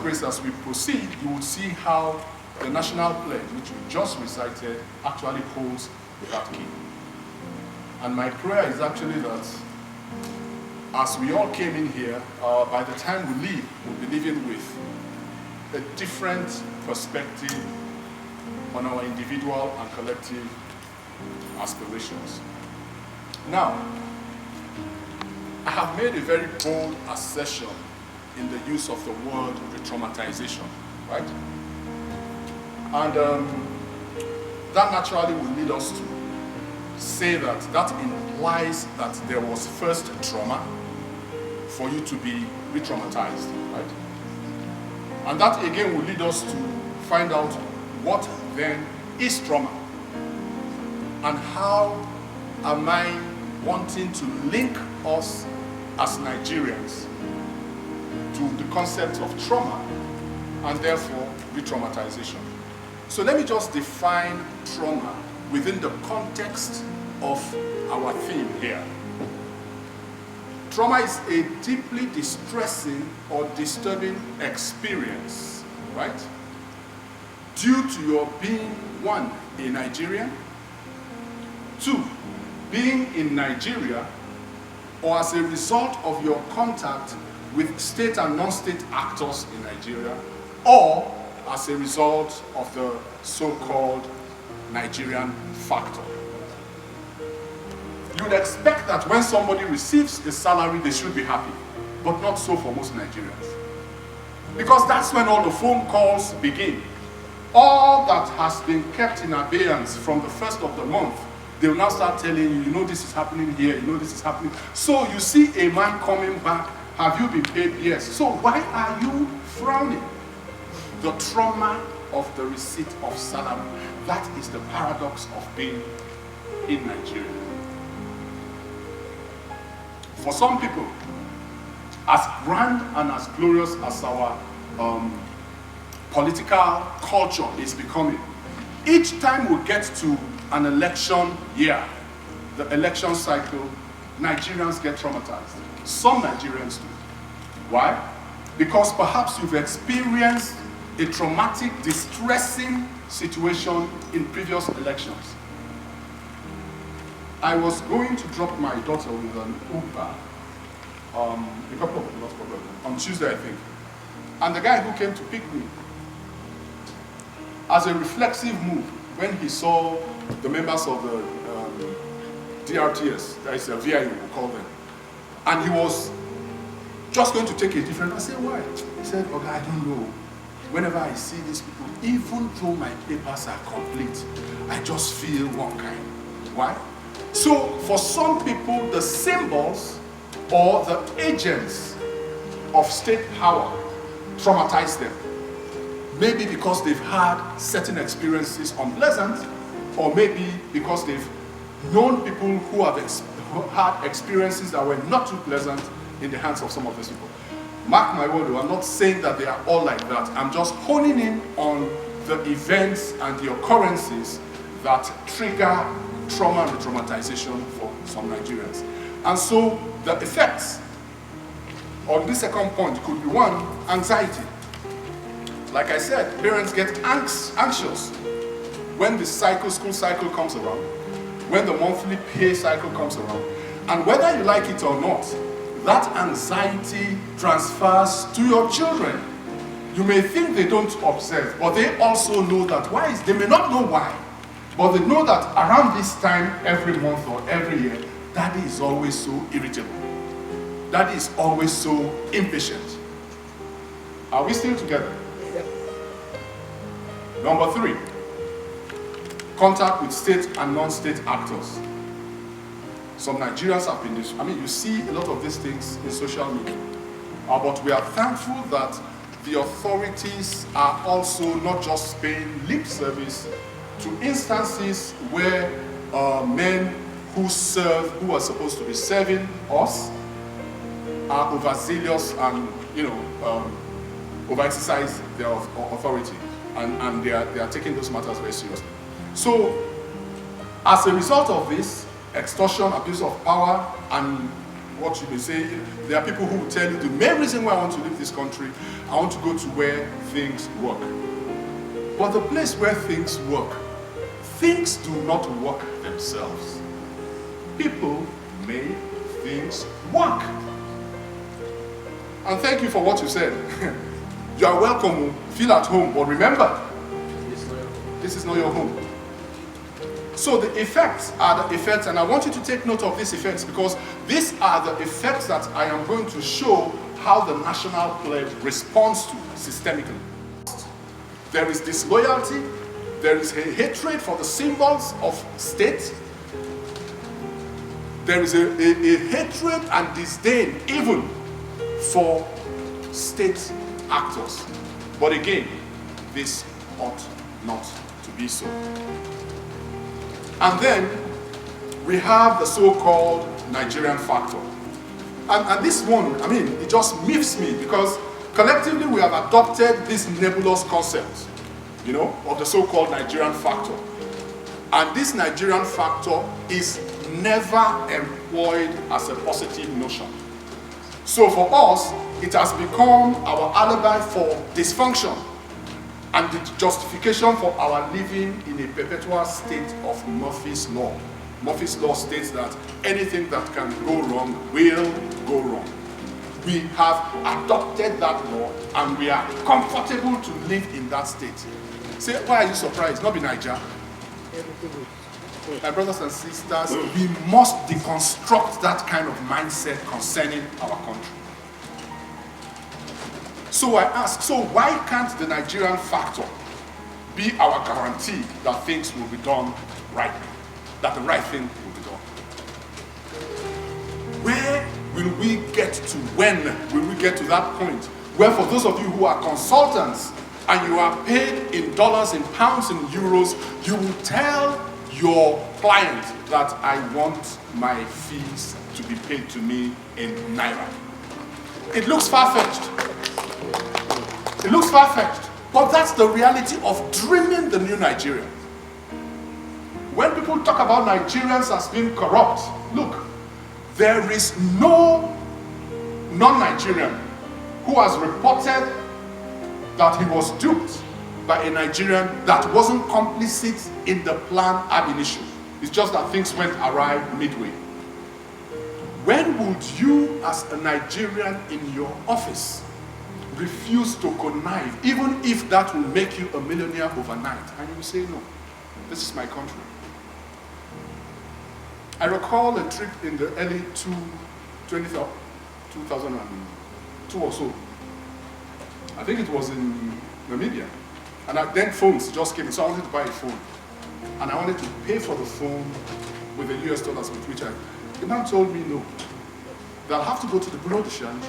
grace, as we proceed, you will see how the national pledge, which we just recited, actually holds that key. And my prayer is actually that as we all came in here, by the time we leave, we'll be leaving with a different perspective on our individual and collective aspirations. Now, I have made a very bold assertion in the use of the word re-traumatization, right? And that naturally will lead us to say that that implies that there was first trauma for you to be re-traumatized, right? And that again will lead us to find out what then is trauma, and how am I wanting to link us as Nigerians to the concept of trauma and therefore re-traumatization. So let me just define trauma within the context of our theme here. Trauma is a deeply distressing or disturbing experience, right? Due to your being, one, a Nigerian, two, being in Nigeria, or as a result of your contact with state and non-state actors in Nigeria, or as a result of the so-called Nigerian factor. You'd expect that when somebody receives a salary, they should be happy, but not so for most Nigerians. Because that's when all the phone calls begin. All that has been kept in abeyance from the first of the month, they will now start telling you, you know this is happening here, you know this is happening. So you see a man coming back, have you been paid? Yes. So why are you frowning? The trauma of the receipt of salary. That is the paradox of being in Nigeria. For some people, as grand and as glorious as our political culture is becoming, each time we get to an election year, the election cycle, Nigerians get traumatized. Some Nigerians do. Why? Because perhaps you've experienced a traumatic, distressing situation in previous elections. I was going to drop my daughter with an Uber a couple of months ago, on Tuesday, I think. And the guy who came to pick me, as a reflexive move, when he saw the members of the DRTS, that is a VIO, we call them, and he was just going to take a different, I said, why? He said, okay, I don't know. Whenever I see these people, even though my papers are complete, I just feel one kind. Why? So for some people, the symbols or the agents of state power traumatize them. Maybe because they've had certain experiences unpleasant, or maybe because they've known people who have had experiences that were not too pleasant in the hands of some of these people. Mark my word, I'm not saying that they are all like that. I'm just honing in on the events and the occurrences that trigger trauma and traumatization for some Nigerians. And so the effects on this second point could be one, anxiety. Like I said, parents get anxious when the school cycle comes around, when the monthly pay cycle comes around. And whether you like it or not, that anxiety transfers to your children. You may think they don't observe, but they also know that they may not know why, but they know that around this time every month or every year, Daddy is always so irritable. Daddy is always so impatient. Are we still together? Number 3, contact with state and non-state actors. Some Nigerians have been, you see a lot of these things in social media. But we are thankful that the authorities are also not just paying lip service to instances where men who are supposed to be serving us, are overzealous and overexercise their authority, and they are taking those matters very seriously. So, as a result of this, extortion, abuse of power, and what you may say. There are people who will tell you the main reason why I want to leave this country, I want to go to where things work. But the place where things work, things do not work themselves. People make things work. And thank you for what you said. You are welcome, feel at home, but remember, this is not your home. So the effects are the effects, and I want you to take note of these effects, because these are the effects that I am going to show how the national pledge responds to systemically. There is disloyalty, there is a hatred for the symbols of state, there is a hatred and disdain even for state actors. But again, this ought not to be so. And then we have the so-called Nigerian factor. And this one, I mean, it just miffs me, because collectively we have adopted this nebulous concept, you know, of the so-called Nigerian factor. And this Nigerian factor is never employed as a positive notion. So for us, it has become our alibi for dysfunction and the justification for our living in a perpetual state of Murphy's Law. Murphy's Law states that anything that can go wrong will go wrong. We have adopted that law and we are comfortable to live in that state. Say, why are you surprised? Not be Niger. My brothers and sisters, we must deconstruct that kind of mindset concerning our country. So I ask, so why can't the Nigerian factor be our guarantee that things will be done right, that the right thing will be done? Where will we get to, when will we get to that point where, for those of you who are consultants and you are paid in dollars, in pounds, in euros, you will tell your client that I want my fees to be paid to me in Naira? It looks far-fetched. It looks far-fetched, but that's the reality of dreaming the new Nigeria. When people talk about Nigerians as being corrupt, look, there is no non-Nigerian who has reported that he was duped by a Nigerian that wasn't complicit in the plan ab initio. It's just that things went awry midway. When would you, as a Nigerian in your office, refuse to connive, even if that will make you a millionaire overnight? And you will say, no, this is my country. I recall a trip in the early 2002 or so. I think it was in Namibia. And then phones just came in, so I wanted to buy a phone. And I wanted to pay for the phone with the US dollars with which the man told me no. That I'll have to go to the bureau de change,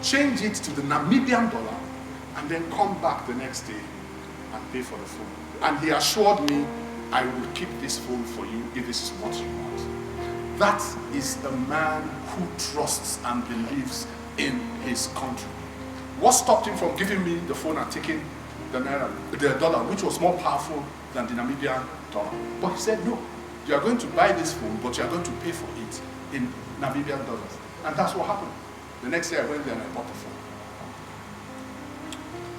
change it to the Namibian dollar, and then come back the next day and pay for the phone. And he assured me, I will keep this phone for you if this is what you want. That is a man who trusts and believes in his country. What stopped him from giving me the phone and taking the dollar, which was more powerful than the Namibian dollar? But he said, no, you are going to buy this phone, but you are going to pay for it in Namibian dollars. And that's what happened. The next day I went there and I bought the phone.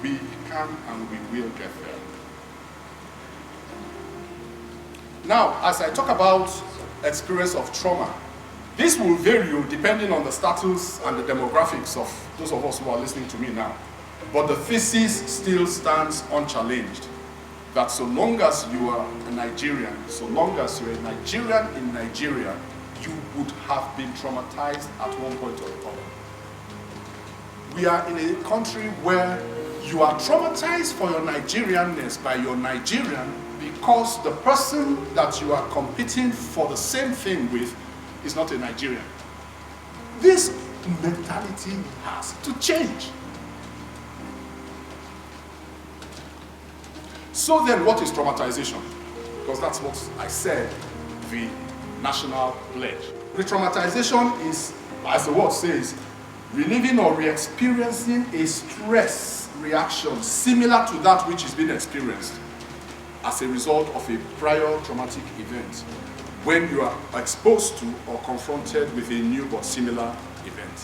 We can and we will get there. Now, as I talk about experience of trauma, this will vary depending on the status and the demographics of those of us who are listening to me now. But the thesis still stands unchallenged, that so long as you are a Nigerian, so long as you're a Nigerian in Nigeria, you would have been traumatized at one point or another. We are in a country where you are traumatized for your Nigerianness by your Nigerian because the person that you are competing for the same thing with is not a Nigerian. This mentality has to change. So then, what is traumatization? Because that's what I said, the national pledge. Re-traumatization is, as the word says, reliving or re-experiencing a stress reaction similar to that which is being experienced as a result of a prior traumatic event. when you are exposed to or confronted with a new but similar event.